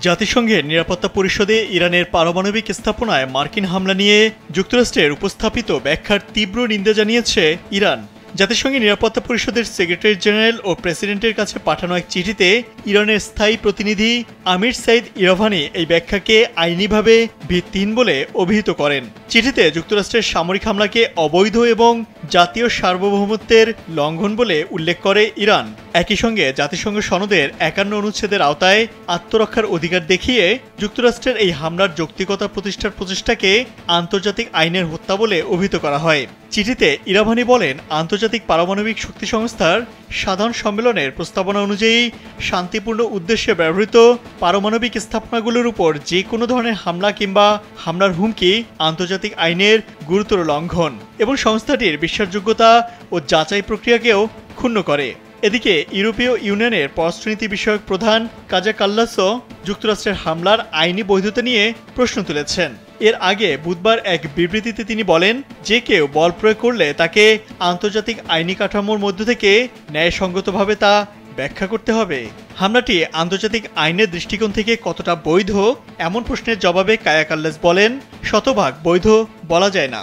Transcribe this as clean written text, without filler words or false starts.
জাতিসংঘের নিরাপত্তা পরিষদে ইরানের পারমাণবিক স্থাপনায় মার্কিন হামলা নিয়ে যুক্তরাষ্ট্রের উপস্থাপিত ব্যাখ্যার তীব্র নিন্দা জানিয়েছে ইরান। জাতিসংঘের নিরাপত্তা পরিষদের সেক্রেটারি জেনারেল ও প্রেসিডেন্টের কাছে পাঠানো এক চিঠিতে ইরানের স্থায়ী প্রতিনিধি আমির সাইদ ইরাভানি এই ব্যাখ্যাকে আইনিভাবে ভিত্তিহীন বলে অভিহিত করেন। চিঠিতে যুক্তরাষ্ট্রের সামরিক হামলাকে অবৈধ এবং জাতীয় সার্বভৌমত্বের লঙ্ঘন বলে উল্লেখ করে ইরান। একই সঙ্গে জাতিসংঘ সনদের ৫১ অনুচ্ছেদের আওতায় আত্মরক্ষার অধিকার দেখিয়ে যুক্তরাষ্ট্রের এই হামলার যৌক্তিকতা প্রতিষ্ঠার প্রচেষ্টাকে আন্তর্জাতিক আইনের হত্যা বলে অভিহিত করা হয়। চিঠিতে ইরাভানি বলেন, আন্তর্জাতিক পারমাণবিক শক্তি সংস্থার সাধারণ সম্মেলনের প্রস্তাবনা অনুযায়ী শান্তিপূর্ণ উদ্দেশ্যে ব্যবহৃত পারমাণবিক স্থাপনাগুলোর উপর যে কোনো ধরনের হামলা কিংবা হামলার হুমকি আন্তর্জাতিক আইনের গুরুতর লঙ্ঘন এবং সংস্থাটির বিশ্বাসযোগ্যতা ও যাচাই প্রক্রিয়াকেও ক্ষুণ্ণ করে। এদিকে ইউরোপীয় ইউনিয়নের পররাষ্ট্রনীতি বিষয়ক প্রধান কাজা কাল্লাসও যুক্তরাষ্ট্রের হামলার আইনি বৈধতা নিয়ে প্রশ্ন তুলেছেন। এর আগে বুধবার এক বিবৃতিতে তিনি বলেন, যে কেউ বল প্রয়োগ করলে তাকে আন্তর্জাতিক আইনি কাঠামোর মধ্য থেকে ন্যায়সঙ্গতভাবে তা ব্যাখ্যা করতে হবে। হামলাটি আন্তর্জাতিক আইনের দৃষ্টিকোণ থেকে কতটা বৈধ এমন প্রশ্নের জবাবে কায়া কাল্লাস বলেন, শতভাগ বৈধ বলা যায় না।